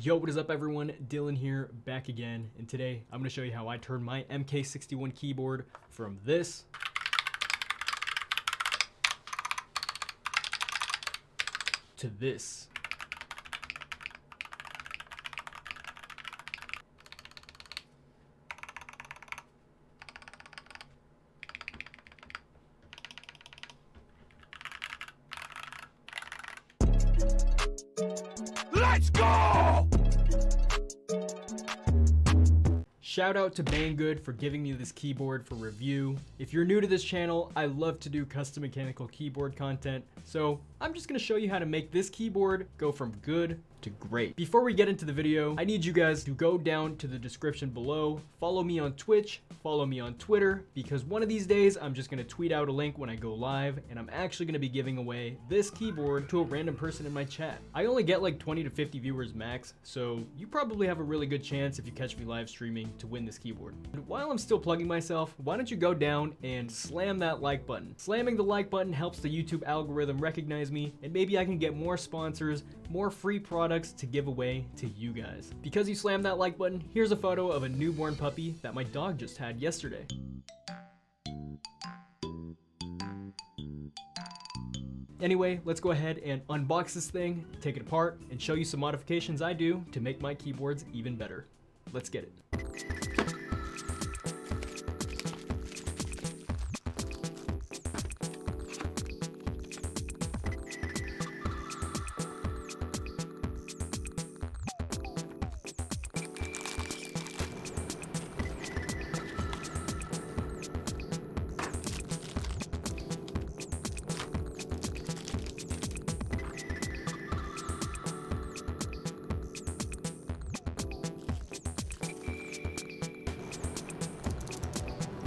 Yo, what is up everyone? Dylan here, back again, and today I'm going to show you how I turn my MK61 keyboard from this to this. Let's go! Shout out to Banggood for giving me this keyboard for review. If you're new to this channel, I love to do custom mechanical keyboard content, so I'm just gonna show you how to make this keyboard go from good to great. Before we get into the video, I need you guys to go down to the description below, follow me on Twitch, follow me on Twitter, because one of these days I'm just gonna tweet out a link when I go live, and I'm actually gonna be giving away this keyboard to a random person in my chat. I only get like 20 to 50 viewers max, so you probably have a really good chance if you catch me live streaming to win this keyboard. And while I'm still plugging myself, why don't you go down and slam that like button. Slamming the like button helps the YouTube algorithm recognize me, and maybe I can get more sponsors, more free products to give away to you guys. Because you slammed that like button, here's a photo of a newborn puppy that my dog just had yesterday. Anyway, let's go ahead and unbox this thing, take it apart, and show you some modifications I do to make my keyboards even better. Let's get it.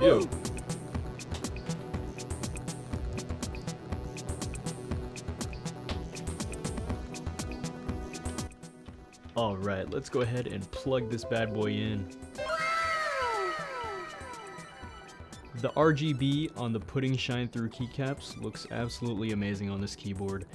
Ew. Alright, let's go ahead and plug this bad boy in. The RGB on the putting shine through keycaps looks absolutely amazing on this keyboard.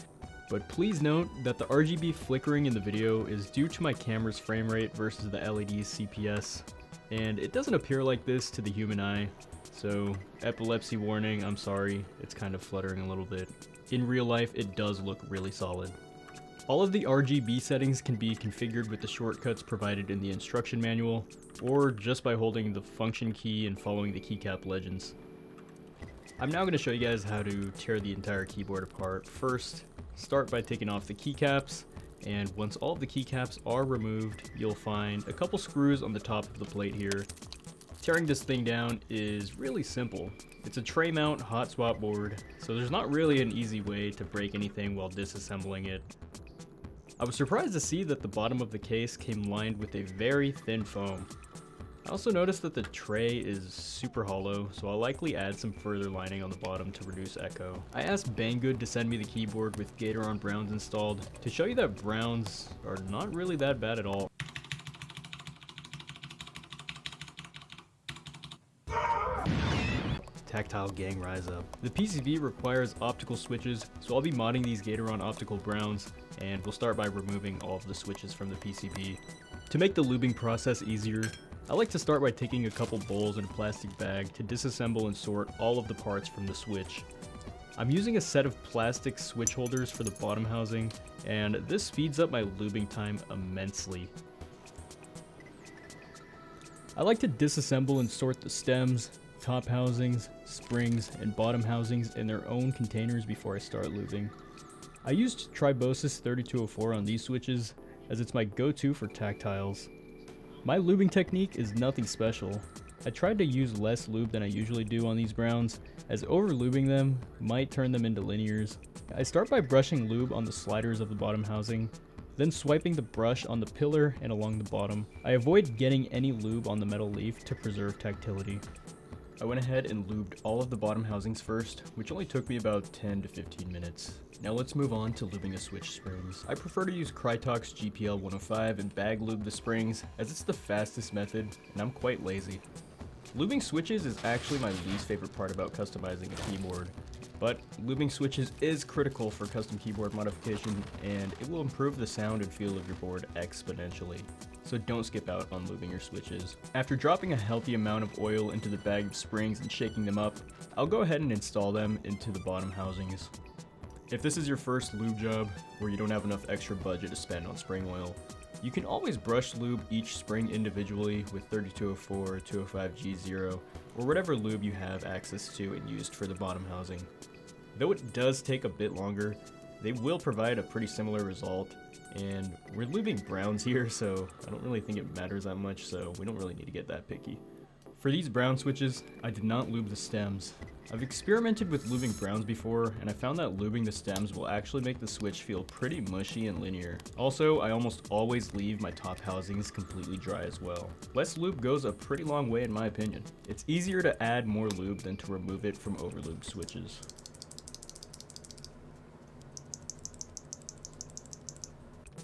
But please note that the RGB flickering in the video is due to my camera's frame rate versus the LED's CPS. And it doesn't appear like this to the human eye, so epilepsy warning, I'm sorry, it's kind of fluttering a little bit. In real life, it does look really solid. All of the RGB settings can be configured with the shortcuts provided in the instruction manual, or just by holding the function key and following the keycap legends. I'm now going to show you guys how to tear the entire keyboard apart. First, start by taking off the keycaps. And once all of the keycaps are removed, you'll find a couple screws on the top of the plate here. Tearing this thing down is really simple. It's a tray mount hot swap board, so there's not really an easy way to break anything while disassembling it. I was surprised to see that the bottom of the case came lined with a very thin foam. I also noticed that the tray is super hollow, so I'll likely add some further lining on the bottom to reduce echo. I asked Banggood to send me the keyboard with Gateron browns installed to show you that browns are not really that bad at all. Tactile gang rise up. The PCB requires optical switches, so I'll be modding these Gateron optical browns, and we'll start by removing all of the switches from the PCB. To make the lubing process easier, I like to start by taking a couple bowls and a plastic bag to disassemble and sort all of the parts from the switch. I'm using a set of plastic switch holders for the bottom housing, and this speeds up my lubing time immensely. I like to disassemble and sort the stems, top housings, springs, and bottom housings in their own containers before I start lubing. I used Tribosys 3204 on these switches, as it's my go-to for tactiles. My lubing technique is nothing special. I tried to use less lube than I usually do on these browns, as over-lubing them might turn them into linears. I start by brushing lube on the sliders of the bottom housing, then swiping the brush on the pillar and along the bottom. I avoid getting any lube on the metal leaf to preserve tactility. I went ahead and lubed all of the bottom housings first, which only took me about 10 to 15 minutes. Now let's move on to lubing the switch springs. I prefer to use Krytox GPL 105 and bag lube the springs, as it's the fastest method, and I'm quite lazy. Lubing switches is actually my least favorite part about customizing a keyboard. But lubing switches is critical for custom keyboard modification, and it will improve the sound and feel of your board exponentially. So don't skip out on lubing your switches. After dropping a healthy amount of oil into the bag of springs and shaking them up, I'll go ahead and install them into the bottom housings. If this is your first lube job, where you don't have enough extra budget to spend on spring oil, you can always brush lube each spring individually with 3204, 205G0, or whatever lube you have access to and used for the bottom housing. Though it does take a bit longer, they will provide a pretty similar result, and we're lubing browns here, so I don't really think it matters that much, so we don't really need to get that picky. For these brown switches, I did not lube the stems. I've experimented with lubing browns before, and I found that lubing the stems will actually make the switch feel pretty mushy and linear. Also, I almost always leave my top housings completely dry as well. Less lube goes a pretty long way in my opinion. It's easier to add more lube than to remove it from overlubed switches.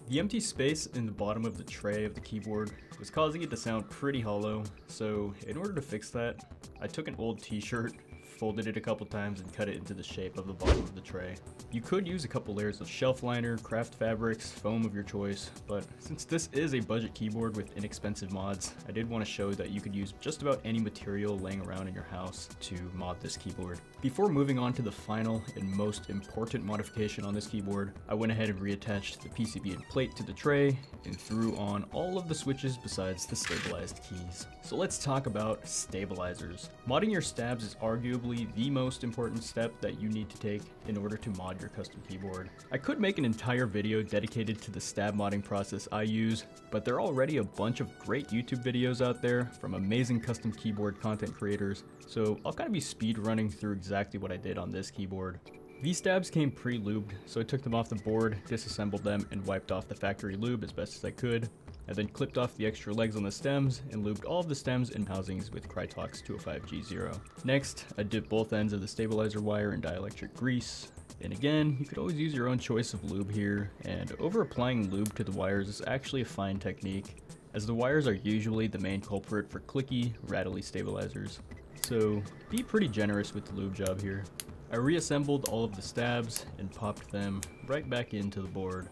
The empty space in the bottom of the tray of the keyboard was causing it to sound pretty hollow, so in order to fix that, I took an old t-shirt, folded it a couple times, and cut it into the shape of the bottom of the tray. You could use a couple layers of shelf liner, craft fabrics, foam of your choice, but since this is a budget keyboard with inexpensive mods, I did want to show that you could use just about any material laying around in your house to mod this keyboard. Before moving on to the final and most important modification on this keyboard, I went ahead and reattached the PCB and plate to the tray and threw on all of the switches besides the stabilized keys. So let's talk about stabilizers. Modding your stabs is arguably the most important step that you need to take in order to mod your custom keyboard. I could make an entire video dedicated to the stab modding process I use, but there are already a bunch of great YouTube videos out there from amazing custom keyboard content creators, so I'll kind of be speed running through exactly what I did on this keyboard. These stabs came pre-lubed, so I took them off the board, disassembled them, and wiped off the factory lube as best as I could. I then clipped off the extra legs on the stems and lubed all of the stems and housings with Krytox 205G0. Next, I dipped both ends of the stabilizer wire in dielectric grease. And again, you could always use your own choice of lube here, and over applying lube to the wires is actually a fine technique, as the wires are usually the main culprit for clicky, rattly stabilizers. So be pretty generous with the lube job here. I reassembled all of the stabs and popped them right back into the board.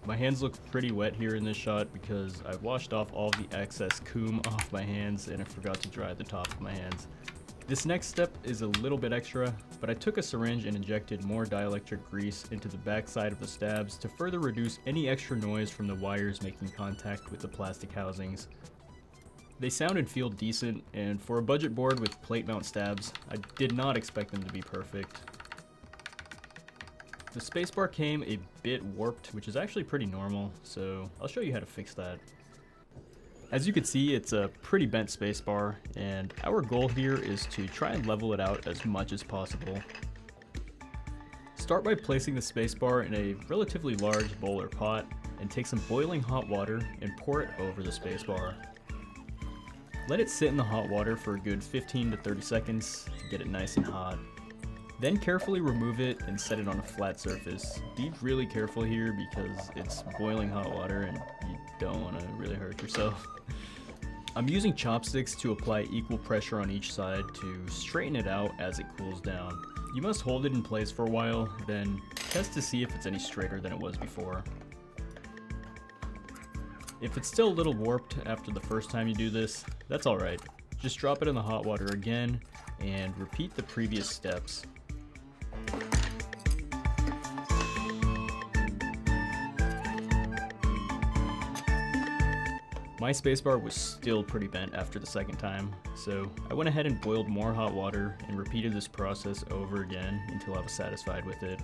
My hands look pretty wet here in this shot because I washed off all the excess coom off my hands and I forgot to dry the top of my hands. This next step is a little bit extra, but I took a syringe and injected more dielectric grease into the back side of the stabs to further reduce any extra noise from the wires making contact with the plastic housings. They sound and feel decent, and for a budget board with plate mount stabs, I did not expect them to be perfect. The spacebar came a bit warped, which is actually pretty normal, so I'll show you how to fix that. As you can see, it's a pretty bent spacebar, and our goal here is to try and level it out as much as possible. Start by placing the spacebar in a relatively large bowl or pot, and take some boiling hot water and pour it over the spacebar. Let it sit in the hot water for a good 15 to 30 seconds to get it nice and hot. Then carefully remove it and set it on a flat surface. Be really careful here because it's boiling hot water and you don't want to really hurt yourself. I'm using chopsticks to apply equal pressure on each side to straighten it out as it cools down. You must hold it in place for a while, then test to see if it's any straighter than it was before. If it's still a little warped after the first time you do this, that's alright. Just drop it in the hot water again and repeat the previous steps. My spacebar was still pretty bent after the second time, so I went ahead and boiled more hot water and repeated this process over again until I was satisfied with it.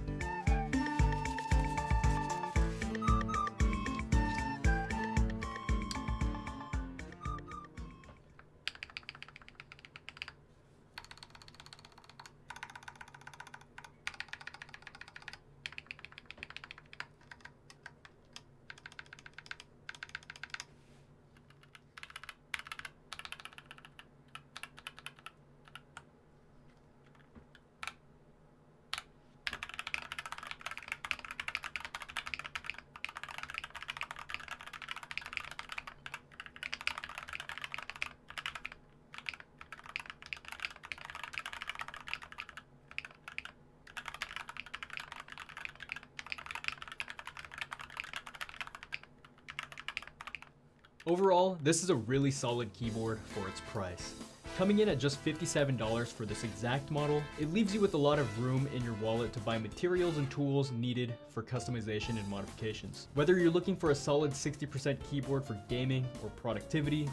Overall, this is a really solid keyboard for its price. Coming in at just $57 for this exact model, it leaves you with a lot of room in your wallet to buy materials and tools needed for customization and modifications. Whether you're looking for a solid 60% keyboard for gaming or productivity,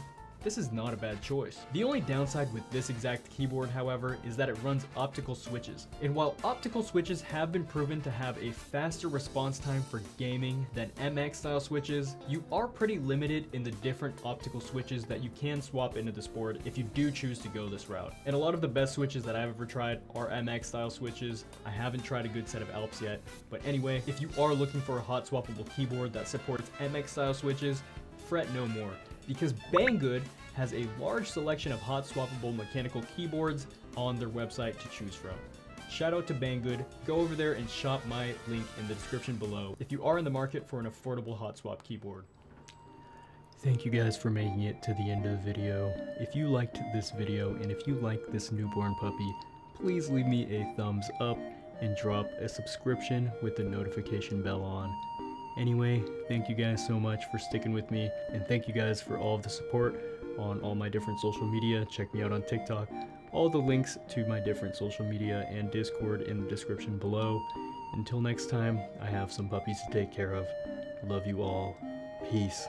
this is not a bad choice. The only downside with this exact keyboard, however, is that it runs optical switches. And while optical switches have been proven to have a faster response time for gaming than MX style switches, you are pretty limited in the different optical switches that you can swap into this board if you do choose to go this route. And a lot of the best switches that I've ever tried are MX style switches. I haven't tried a good set of Alps yet, but anyway, if you are looking for a hot swappable keyboard that supports MX style switches, fret no more, because Banggood has a large selection of hot swappable mechanical keyboards on their website to choose from. Shout out to Banggood. Go over there and shop my link in the description below if you are in the market for an affordable hot swap keyboard. Thank you guys for making it to the end of the video. If you liked this video and if you like this newborn puppy, please leave me a thumbs up and drop a subscription with the notification bell on. Anyway, thank you guys so much for sticking with me, and thank you guys for all of the support on all my different social media. Check me out on TikTok. All the links to my different social media and Discord in the description below. Until next time, I have some puppies to take care of. Love you all. Peace.